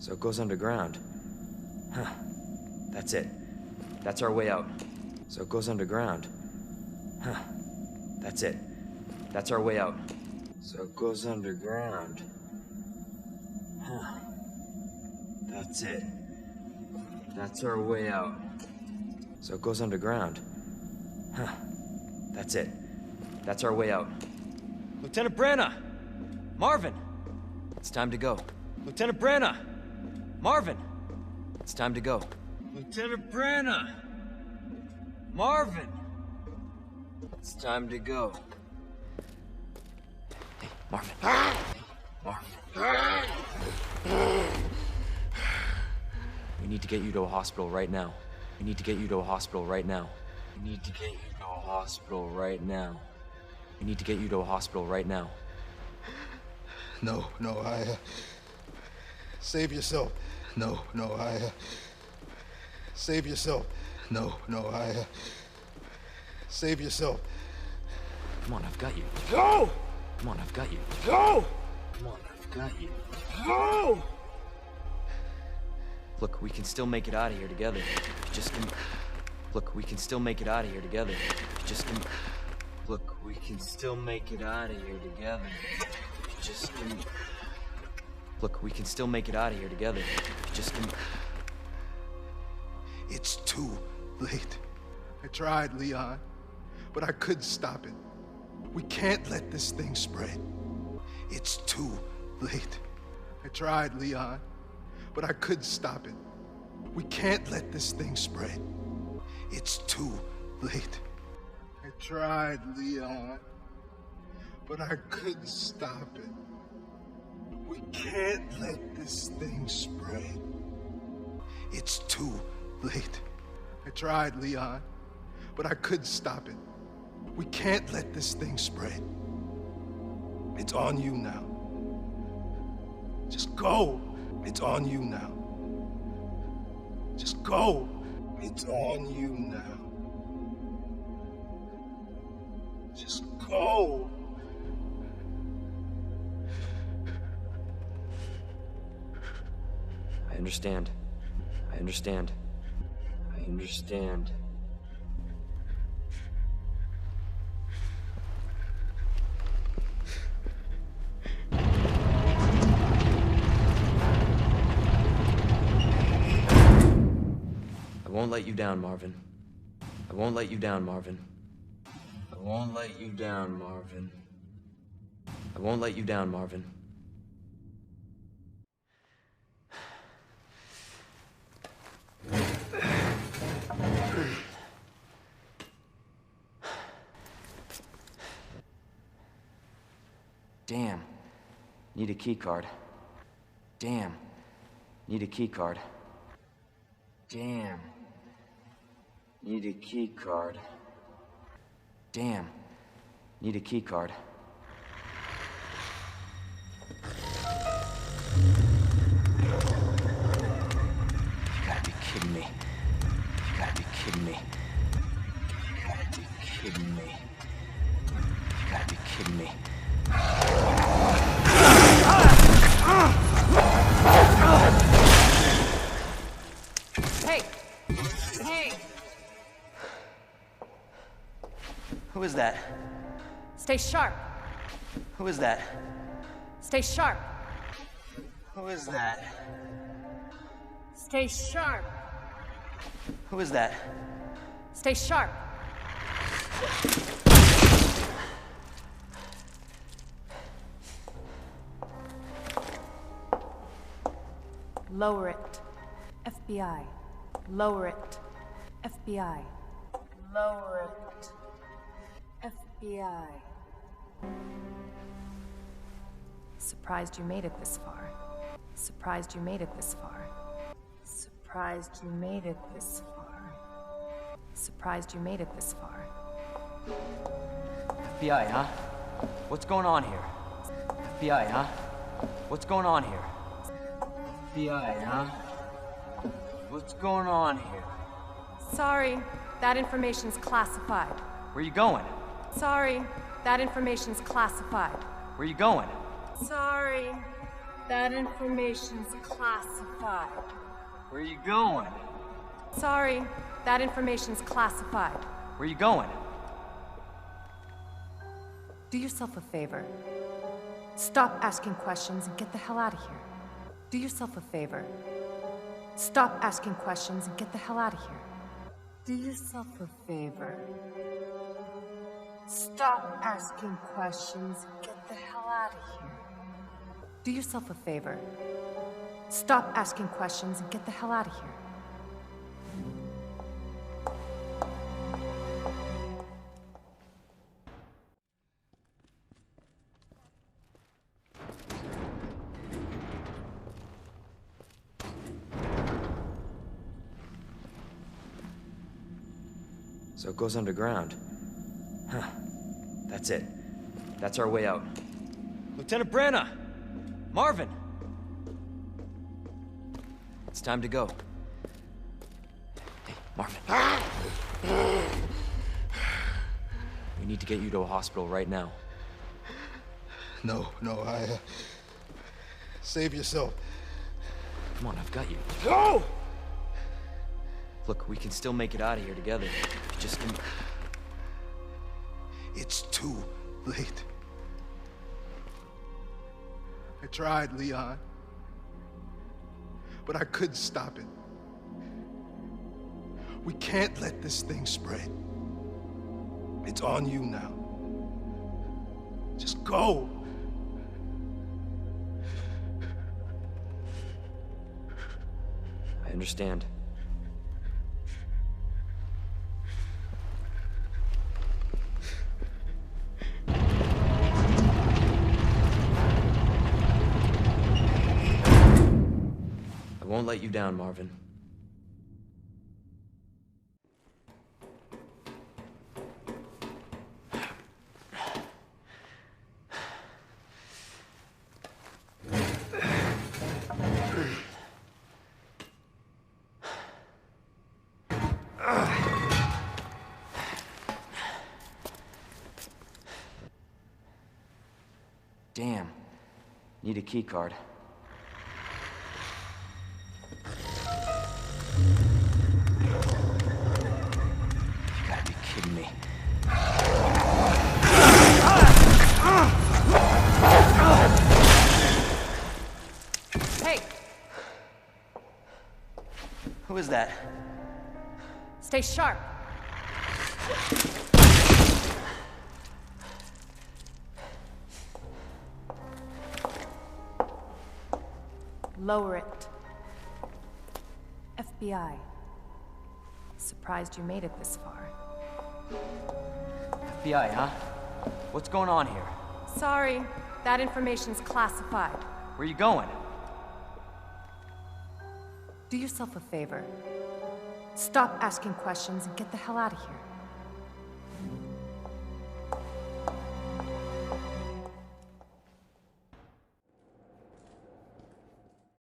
So it goes underground. Huh. That's it. That's our way out. So it goes underground. Huh. That's it. That's our way out. So it goes underground. Huh. That's it. That's our way out. So it goes underground. Huh. That's it. That's our way out. Lieutenant Branna! Marvin! It's time to go. Lieutenant Branna! Marvin! It's time to go. Lieutenant Branna! Marvin! It's time to go. Hey, Marvin. Marvin. We need to get you to a hospital right now. We need to get you to a hospital right now. We need to get you to a hospital right now. We need to get you to a hospital right now. No, save yourself. No, save yourself. No, save yourself. Come on, I've got you. Go! Come on, I've got you. Go! Come on, I've got you. Go! Look, we can still make it out of here together. Just give me... Look, we can still make it out of here together. Just give me... Look, we can still make it out of here together. Just give me... Look, we can still make it out of here together. Just give me... It's too late. I tried, Leon, but I couldn't stop it. We can't let this thing spread. It's too late. I tried, Leon, but I couldn't stop it. We can't let this thing spread. It's too late. I tried, Leon, but I couldn't stop it. We can't let this thing spread. It's too late. I tried, Leon, but I couldn't stop it. We can't let this thing spread. It's on you now. Just go. It's on you now. Just go. It's on you now. Just go. I understand. I understand. I understand. I won't let you down, Marvin. I won't let you down, Marvin. I won't let you down, Marvin. I won't let you down, Marvin. Damn. Need a key card. Damn. Need a key card. Damn. Need a key card. Damn. Need a key card. You gotta be kidding me. You gotta be kidding me. You gotta be kidding me. You gotta be kidding me. Hey! Hey! Who is that? Stay sharp. Who is that? Stay sharp. Who is that? Stay sharp. Who is that? Stay sharp. Lower it. FBI. Lower it. FBI. Lower it. FBI. Surprised you made it this far. Surprised you made it this far. Surprised you made it this far. Surprised you made it this far. FBI, huh? What's going on here? FBI, huh? What's going on here? FBI, huh? What's going on here? Sorry, that information's classified. Where you going? Sorry, that information's classified. Where you going? Sorry, that information's classified. Where are you going? Sorry, that information's classified. Where are you going? Do yourself a favor. Stop asking questions and get the hell out of here. Do yourself a favor. Stop asking questions and get the hell out of here. Do yourself a favor. Stop asking questions and get the hell out of here. Do yourself a favor. Stop asking questions and get the hell out of here. So it goes underground. Huh. That's it. That's our way out. Lieutenant Branna! Marvin! It's time to go. Hey, Marvin. We need to get you to a hospital right now. No, save yourself. Come on, I've got you. Go! Look, we can still make it out of here together. Just... It's too late. I tried, Leon. But I couldn't stop it. We can't let this thing spread. It's on you now. Just go. I understand. I won't let you down, Marvin. Damn. Need a key card. You gotta be kidding me. Hey! Who is that? Stay sharp. Lower it. FBI. Surprised you made it this far. FBI, huh? What's going on here? Sorry, that information's classified. Where are you going? Do yourself a favor. Stop asking questions and get the hell out of here.